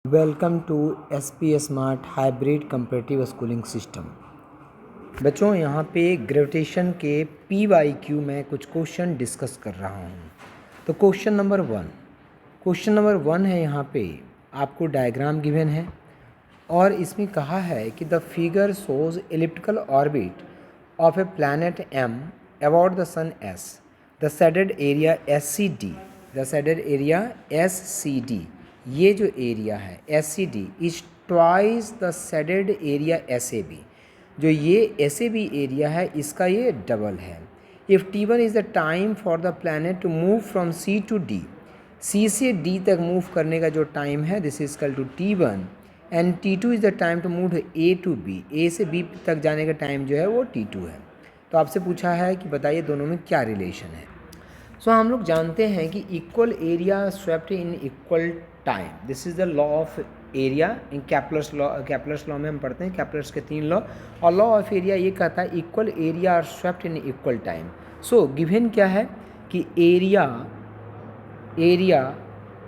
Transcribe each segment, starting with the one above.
Welcome to SP smart hybrid comparative schooling system. बच्चों, यहाँ पे ग्रेविटेशन के PYQ में कुछ क्वेश्चन डिस्कस कर रहा हूँ। तो क्वेश्चन नंबर वन है, यहाँ पे आपको डायग्राम गिवन है और इसमें कहा है कि the figure shows elliptical orbit of a planet M about the sun S, the shaded area SCD, ये जो एरिया है SCD is twice the shaded area SAB। जो ये SAB एरिया है इसका ये डबल है। If T1 is the time for the planet to move from C to D, C से D तक मूव करने का जो टाइम है this is equal to T1 and T2 is the time to move A to B, A से B तक जाने का टाइम जो है वो T2 है। तो आपसे पूछा है कि बताइए दोनों में क्या रिलेशन है। सो हम लोग जानते हैं कि equal area swept in equal time, this is the law of area in Kepler's law में हम पढ़ते हैं, कैप्लर्स के 3 लॉ। और लॉ ऑफ एरिया ये कहता है equal area are swept in equal time. So given क्या है कि area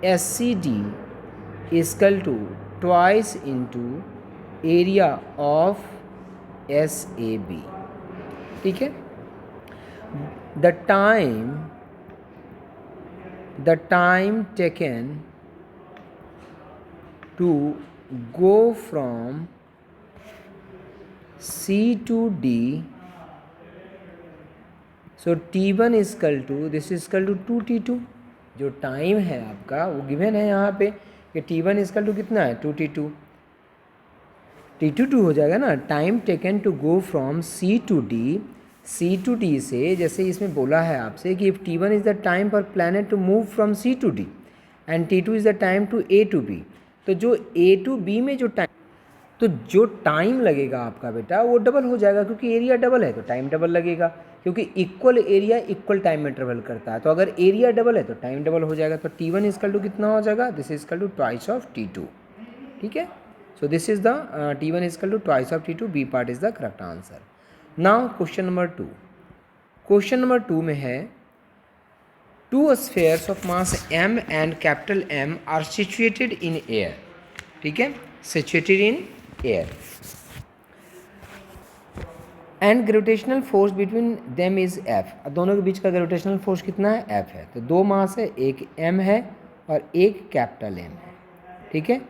SCD equal to twice into area of SAB। ठीक है, the time taken to go from C to D, so T1 is equal to this is equal to 2T2। जो time है आपका वो given है यहाँ पे कि T1 is equal to कितना है 2T2, T2 हो जाएगा ना। Time taken to go from C to D से, जैसे इसमें बोला है आपसे कि if T1 is the time for planet to move from C to D and T2 is the time to A to B, तो जो A टू B में जो टाइम लगेगा आपका बेटा वो डबल हो जाएगा, क्योंकि एरिया डबल है तो टाइम डबल लगेगा, क्योंकि इक्वल एरिया इक्वल टाइम में ट्रेवल करता है। तो अगर एरिया डबल है तो टाइम डबल हो जाएगा। तो T1 इक्वल टू कितना हो जाएगा, this is equal to twice of T2। ठीक है, so this is the T1 is equal to twice of T2, B part is the correct answer. Now question number 2, में है two spheres of mass M and capital M are situated in air। ठीक है, situated in air and gravitational force between them is F। अब दोनों के बीच का gravitational force कितना है, F है। तो दो मास है, एक M है और एक कैपिटल M है। ठीक है,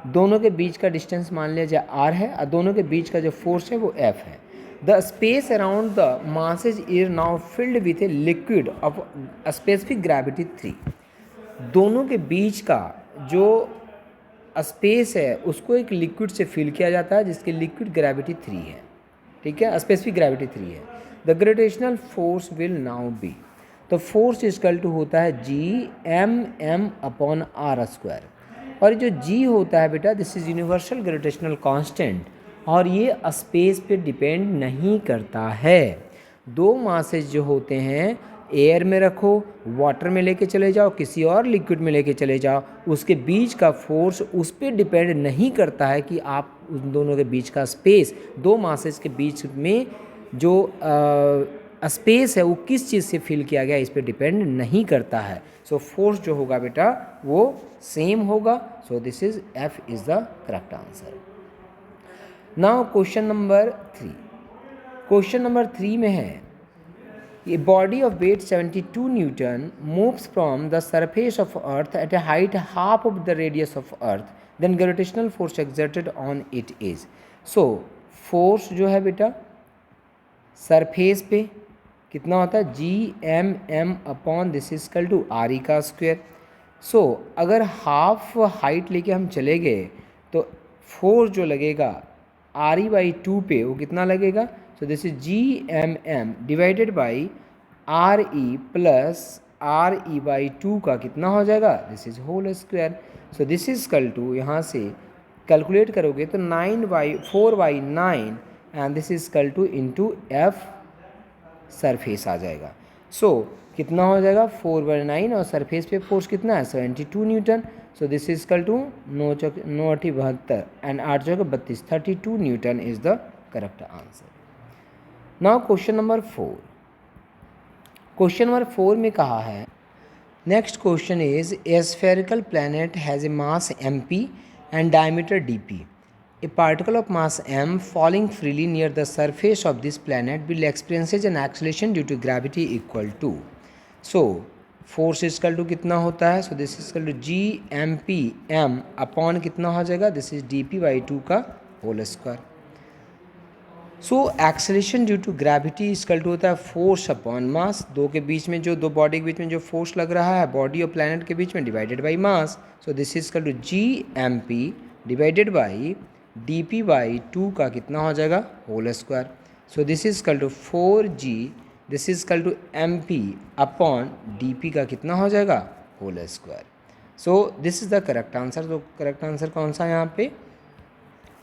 दोनों के बीच का डिस्टेंस मान लिया जाए R है और दोनों के बीच का जो फोर्स है वो F है। The space around the masses is now filled with a liquid of specific gravity 3। दोनों के बीच का जो स्पेस है उसको एक लिक्विड से फिल किया जाता है जिसकी लिक्विड ग्रेविटी 3 है। ठीक है, स्पेसिफिक ग्रेविटी 3 है। The gravitational force will now be, तो फोर्स इक्वल टू होता है G(M)M अपॉन R²। और जो G होता है बेटा this is universal gravitational constant और ये स्पेस पे डिपेंड नहीं करता है। दो मासेज जो होते हैं एयर में रखो, वाटर में लेके चले जाओ, किसी और लिक्विड में लेके चले जाओ, उसके बीच का फोर्स उस पर डिपेंड नहीं करता है कि आप उन दोनों के बीच का स्पेस, दो मासेज के बीच में जो स्पेस है वो किस चीज़ से फिल किया गया इस पर डिपेंड नहीं करता है। सो फोर्स जो होगा बेटा वो सेम होगा। So this is F is the correct answer. Now question number 3 में है A body of weight 72 Newton moves from the surface of Earth at a height half of the radius of Earth. Then gravitational force exerted on it is। So force जो है बेटा surface पे कितना होता है G(M)M upon this is equal to RE का square. So अगर half height लेके हम चले गए तो फोर्स जो लगेगा RE/2 पे वो कितना लगेगा, so this is G(M)M divided by RE plus RE/2 का कितना हो जाएगा, this is whole square. So this is equal to यहाँ से कैलकुलेट करोगे तो 4/9 and this is equal to into F surface आ जाएगा। सो कितना हो जाएगा 4/9 और सरफेस पे फोर्स कितना है 72 newton. So this is equal to 9×8 and 8×32 32 newton is the correct answer. Now question number 4 में कहा है next question is a spherical planet has a mass MP and diameter dp. A particle of mass m falling freely near the surface of this planet will experiences an acceleration due to gravity equal to. So force equal to कितना होता है? So this is equal to G M P M upon कितना हो जाएगा? This is D P by 2 का whole square. So acceleration due to gravity equal to होता है force upon mass. दो के बीच में जो दो बॉडी के बीच में जो फोर्स लग रहा है बॉडी और प्लैनेट के बीच में divided by mass. So this is equal to G M P divided by D P by 2 का कितना हो जाएगा? Whole square. So this is equal to 4g this is equal to M P upon D P का कितना हो जाएगा? Whole square. So this is the correct answer. तो correct answer कौन सा है यहाँ पे?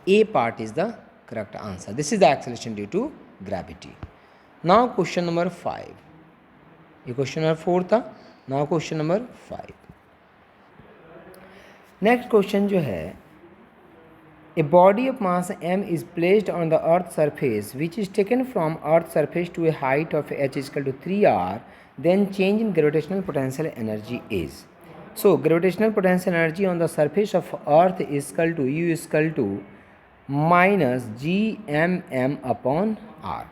A part is the correct answer. This is the acceleration due to gravity. Now question number 5. ये क्वेश्चन नंबर 4 था. Now question number 5. Next question जो है, a body of mass m is placed on the earth's surface which is taken from earth's surface to a height of h is equal to 3r. Then change in gravitational potential energy is. So gravitational potential energy on the surface of earth is equal to u is equal to minus g m m upon r.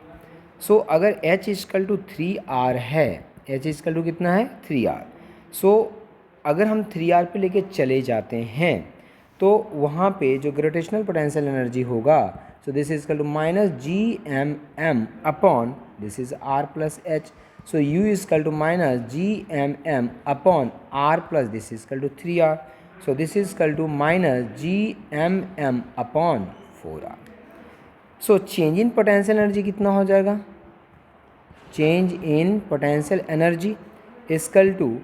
So अगर h is equal to 3r है, h is equal to कितना है? 3r. So अगर हम 3r पे लेके चले जाते हैं तो वहाँ पे जो ग्रेविटेशनल पोटेंशियल एनर्जी होगा, so this is equal to minus G M M upon this is R plus H. So U is equal to minus G M M upon R plus this is equal to 3r. So this is equal to minus G M M upon 4r. So change in potential energy कितना हो जाएगा? Change in potential energy equal to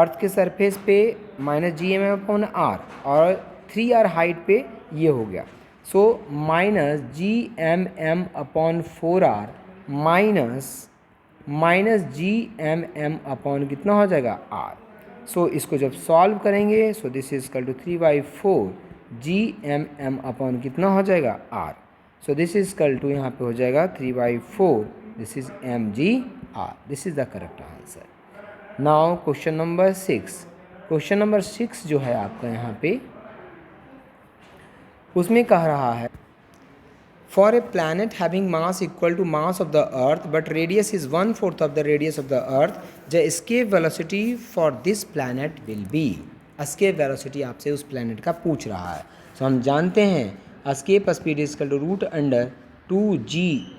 earth के surface पे minus G M M upon are और 3r height पे ये हो गया. So minus G M M upon 4r minus G M M upon कितना हो जाएगा? r. सो इसको जब सॉल्व करेंगे so this is equal to 3/4 G M M upon कितना हो जाएगा? r. So this is equal to यहाँ पे हो जाएगा 3/4 this is M G r. This is the correct answer. Now question number 6. Question number 6 जो है आपका यहाँ पे उसमें कह रहा है for a planet having mass equal to mass of the earth but radius is 1/4 of the radius of the earth the escape velocity for this planet will be. Escape velocity आपसे उस प्लैनेट का पूछ रहा है. सो हम जानते हैं escape speed is equal to root under 2g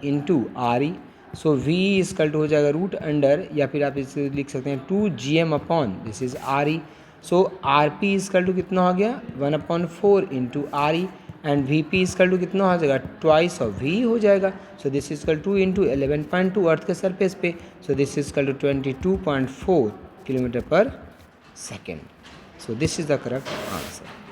into R E. So v is equal to हो जाएगा रूट अंडर या फिर आप इसे लिख सकते हैं 2gm upon this is R E. So R P is equal to कितना हो गया? 1/4 into R E and V P equal to कितना हो जाएगा? ट्वाइस ऑफ वी हो जाएगा. So this is equal 2 into 11.2 earth के सरफेस पे. So this is equal to 22.4 kilometre per second. So this is the correct answer.